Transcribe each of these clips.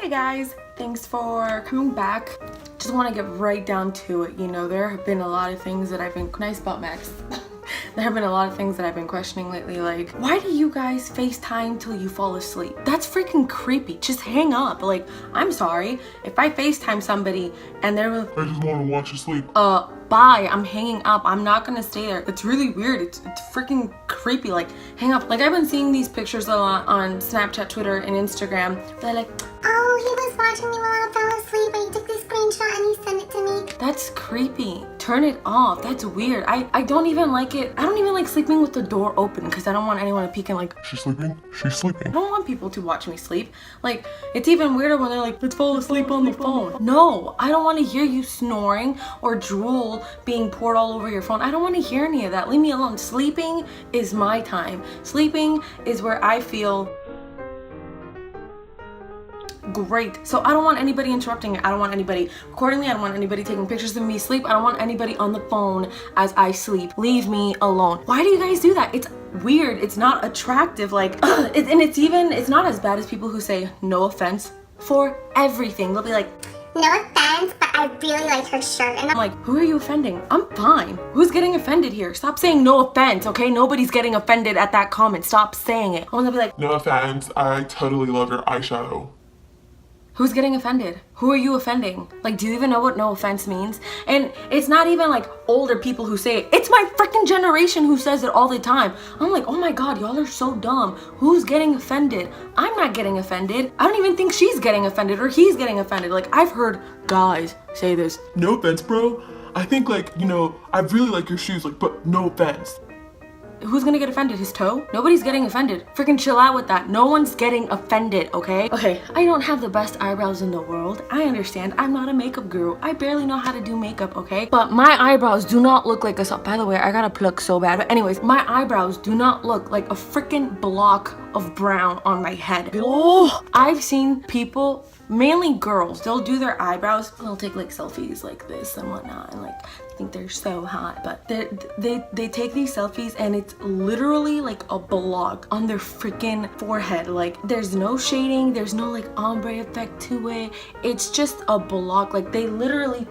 Hey guys, thanks for coming back. Just want to get right down to it. You know, there have been a lot of things that I've been nice about Max. There have been a lot of things that I've been questioning lately, like, why do you guys FaceTime till you fall asleep? That's freaking creepy. Just hang up. Like, I'm sorry. If I FaceTime somebody and they're like, I just want to watch you sleep. Bye, I'm hanging up. I'm not gonna stay there. It's really weird. It's freaking creepy. Like, hang up. Like, I've been seeing these pictures a lot on Snapchat, Twitter, and Instagram. They're like, oh, he was watching me while I fell asleep and he took this screenshot and he sent it to me. that's creepy. Turn it off. That's weird. I don't even like it. I don't even like sleeping with the door open because I don't want anyone to peek and like, She's sleeping? She's sleeping. I don't want people to watch me sleep. Like, it's even weirder when they're like, let's fall asleep on the phone. No, I don't want to hear you snoring or drool being poured all over your phone. I don't want to hear any of that. Leave me alone. Sleeping is my time. Sleeping is where I feel great. So I don't want anybody interrupting it. I don't want anybody recording me. I don't want anybody taking pictures of me sleep. I don't want anybody on the phone as I sleep. Leave me alone. Why do you guys do that? It's weird. It's not attractive. Like, and it's not as bad as people who say no offense for everything. They'll be like, No offense, but I really like her shirt. And I'm like, who are you offending? I'm fine. Who's getting offended here? Stop saying no offense, okay? Nobody's getting offended at that comment. Stop saying it. I'm gonna be like, No offense, I totally love your eyeshadow. who's getting offended? Who are you offending? Like, do you even know what no offense means? And it's not even like older people who say it. It's my freaking generation who says it all the time. I'm like, oh my God, y'all are so dumb. Who's getting offended? I'm not getting offended. I don't even think she's getting offended or he's getting offended. Like, I've heard guys say this. No offense, bro. I think, like, you know, I really like your shoes, like, but no offense. Who's gonna get offended? His toe? Nobody's getting offended. Freaking chill out with that. No one's getting offended, okay? Okay, I don't have the best eyebrows in the world. I understand. I'm not a makeup guru. I barely know how to do makeup, okay? But my eyebrows do not look like a... By the way, I gotta pluck so bad. But anyways, my eyebrows do not look like a freaking block of brown on my head. Oh, I've seen people, mainly girls, they'll do their eyebrows. They'll take like selfies like this and whatnot, and like think they're so hot, but they take these selfies and it's literally like a block on their freaking forehead. Like, there's no shading, there's no like ombre effect to it. It's just a block. Like, they literally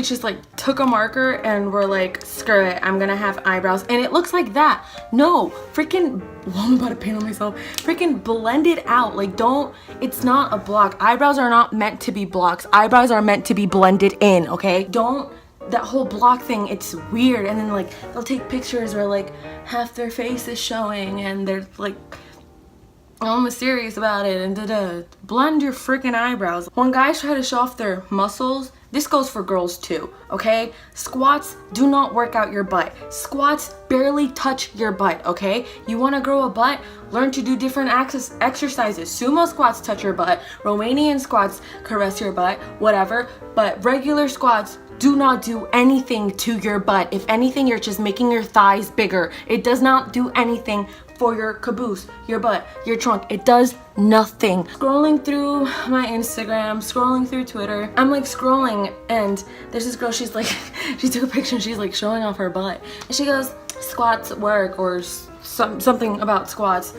just like took a marker and were like, screw it, I'm gonna have eyebrows, and it looks like that. No, freaking, I'm about to paint on myself. Freaking blend it out. Like, don't, it's not a block. Eyebrows are not meant to be blocks. Eyebrows are meant to be blended in, okay? Don't, that whole block thing, it's weird. And then like they'll take pictures where like half their face is showing and they're like all mysterious about it and da-da. Blend your freaking eyebrows. When guys try to show off their muscles, this goes for girls too, okay? Squats do not work out your butt. Squats barely touch your butt, okay? You wanna grow a butt? Learn to do different exercises. Sumo squats touch your butt. Romanian squats caress your butt, whatever. But regular squats do not do anything to your butt. If anything, you're just making your thighs bigger. It does not do anything for your caboose, your butt, your trunk. It does nothing. Scrolling through my Instagram, scrolling through Twitter, I'm like scrolling and there's this girl, she's like, she took a picture and she's like showing off her butt. And she goes, squats work, or something about squats.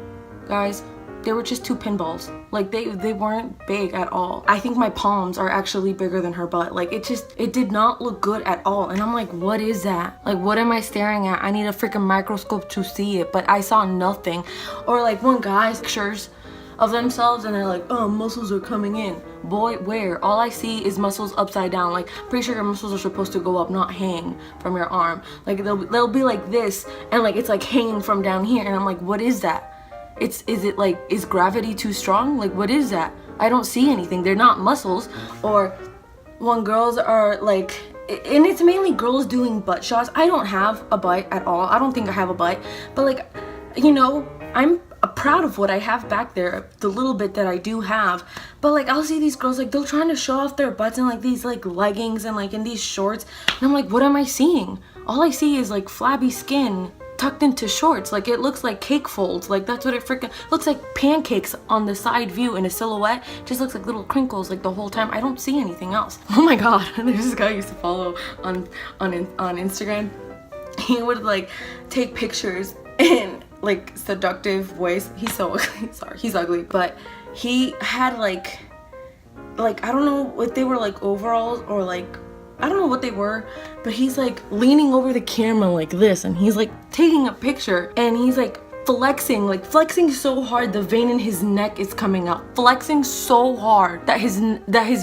Guys, they were just two pinballs. Like, they weren't big at all. I think my palms are actually bigger than her butt. Like, it did not look good at all. And I'm like, what is that? Like, what am I staring at? I need a freaking microscope to see it, but I saw nothing. Or like when guys pictures of themselves and they're like, oh, muscles are coming in. Boy, where? All I see is muscles upside down. Like, pretty sure your muscles are supposed to go up, not hang from your arm. Like, they'll be like this and like it's like hanging from down here. And I'm like, what is that? Is it like, is gravity too strong? Like, what is that? I don't see anything. They're not muscles. Or when girls are like, and it's mainly girls doing butt shots. I don't have a butt at all. I don't think I have a butt. But like, you know, I'm proud of what I have back there, the little bit that I do have. But like, I'll see these girls, like, they're trying to show off their butts in like these like leggings and like in these shorts. And I'm like, what am I seeing? All I see is like flabby skin tucked into shorts. Like, it looks like cake folds. Like, that's what it freaking looks like. Pancakes on the side view in a silhouette. Just looks like little crinkles like the whole time. I don't see anything else. Oh my God. There's this guy I used to follow on Instagram. He would like take pictures and like seductive voice. He's so ugly. Sorry, he's ugly, but he had like I don't know if they were like overalls or like I don't know what they were, but he's like leaning over the camera like this, and he's like taking a picture, and he's like flexing so hard the vein in his neck is coming out, flexing so hard that his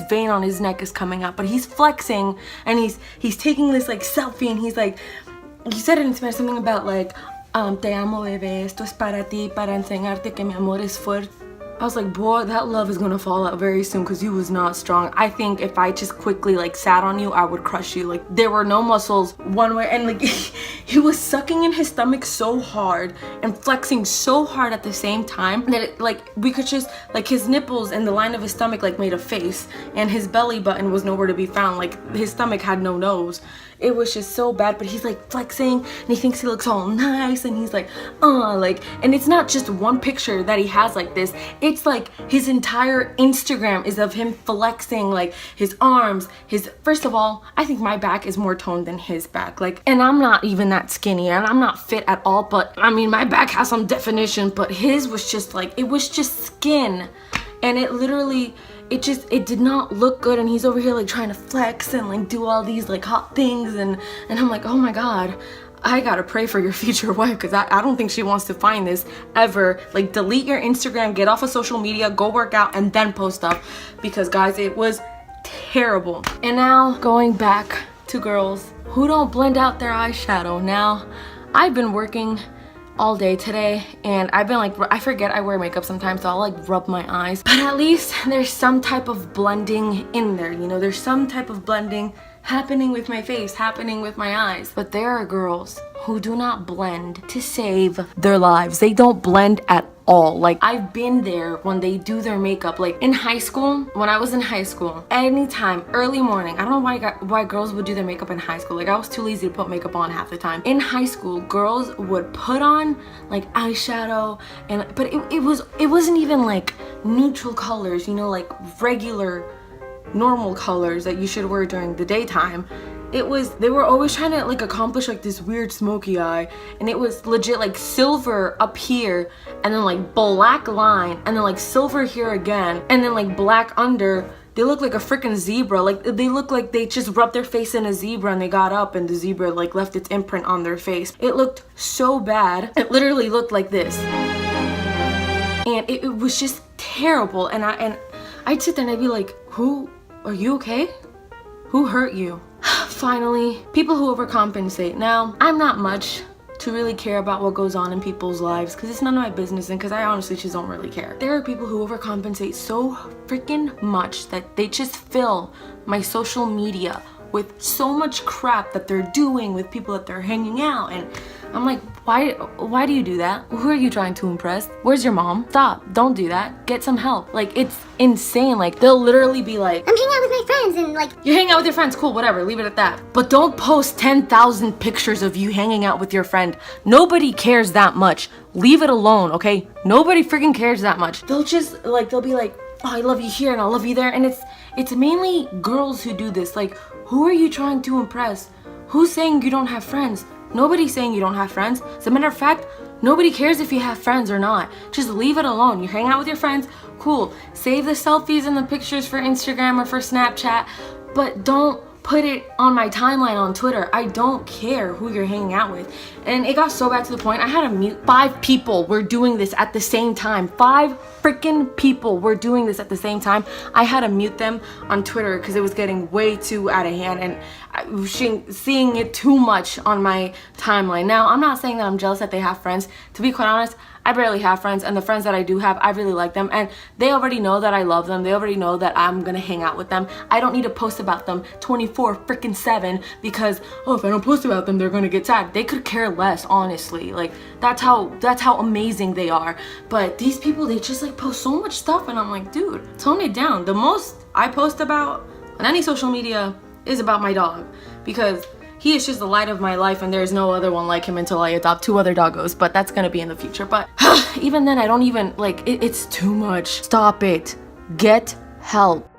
vein on his neck is coming out, but he's flexing and he's taking this like selfie, and he's like, he said it in Spanish, something about like te amo bebé, esto es para ti, para enseñarte que mi amor es fuerte. I was like, boy, that love is gonna fall out very soon because you was not strong. I think if I just quickly like sat on you, I would crush you. Like there were no muscles one way, and like he was sucking in his stomach so hard and flexing so hard at the same time that it, like we could just like his nipples and the line of his stomach like made a face, and his belly button was nowhere to be found. Like his stomach had no nose. It was just so bad, but he's like flexing and he thinks he looks all nice, and he's like, like, and it's not just one picture that he has like this. It's like his entire Instagram is of him flexing, like his arms, first of all, I think my back is more toned than his back. Like, and I'm not even that skinny and I'm not fit at all, but I mean, my back has some definition, but his was just like, it was just skin. And it literally, it did not look good, and he's over here like trying to flex and like do all these like hot things, and I'm like, oh my god, I gotta pray for your future wife, because I don't think she wants to find this ever. Like, delete your Instagram, get off of social media, go work out, and then post up, because guys, it was terrible. And now going back to girls who don't blend out their eyeshadow. Now, I've been working all day today, and I've been like, I forget I wear makeup sometimes, so I'll like rub my eyes, but at least there's some type of blending in there, you know, there's some type of blending happening with my face, happening with my eyes. But there are girls who do not blend to save their lives. They don't blend at all. Like, I've been there when they do their makeup. Like in high school, when I was in high school, anytime, early morning, I don't know why girls would do their makeup in high school. Like, I was too lazy to put makeup on half the time. In high school, girls would put on like eyeshadow, but it wasn't even like neutral colors, you know, like regular normal colors that you should wear during the daytime. They were always trying to like accomplish like this weird smoky eye, and it was legit like silver up here, and then like black line, and then like silver here again, and then like black under. They look like a freaking zebra. Like, they look like they just rubbed their face in a zebra and they got up and the zebra like left its imprint on their face. It looked so bad. It literally looked like this, and it was just terrible. And I'd sit there and I'd be like, are you okay? Who hurt you? Finally, people who overcompensate. Now, I'm not much to really care about what goes on in people's lives, because it's none of my business, and because I honestly just don't really care. There are people who overcompensate so freaking much that they just fill my social media with so much crap that they're doing with people that they're hanging out, and I'm like, why do you do that? Who are you trying to impress? Where's your mom? Stop, don't do that. Get some help. Like, it's insane. Like, they'll literally be like, I'm hanging out with my friends, and like, you're hanging out with your friends, cool, whatever, leave it at that. But don't post 10,000 pictures of you hanging out with your friend. Nobody cares that much. Leave it alone, okay? Nobody freaking cares that much. They'll be like, oh, I love you here and I love you there, and it's mainly girls who do this. Like, who are you trying to impress? Who's saying you don't have friends? Nobody's saying you don't have friends. As a matter of fact, nobody cares if you have friends or not. Just leave it alone. You hang out with your friends, cool. Save the selfies and the pictures for Instagram or for Snapchat, but don't put it on my timeline on Twitter. I don't care who you're hanging out with. And it got so bad to the point I had to mute 5 people were doing this at the same time. 5 freaking people were doing this at the same time. I had to mute them on Twitter because it was getting way too out of hand, and I was seeing it too much on my timeline. Now, I'm not saying that I'm jealous that they have friends. To be quite honest, I barely have friends, and the friends that I do have, I really like them, and they already know that I love them. They already know that I'm gonna hang out with them. I don't need to post about them 24/7 because, oh, if I don't post about them, they're gonna get sad. They could care less, honestly. Like, that's how amazing they are. But these people, they just like post so much stuff, and I'm like, dude, tone it down. The most I post about on any social media is about my dog, because he is just the light of my life, and there's no other one like him until I adopt 2 other doggos, but that's gonna be in the future. But even then, I don't even, like, it's too much. Stop it. Get help.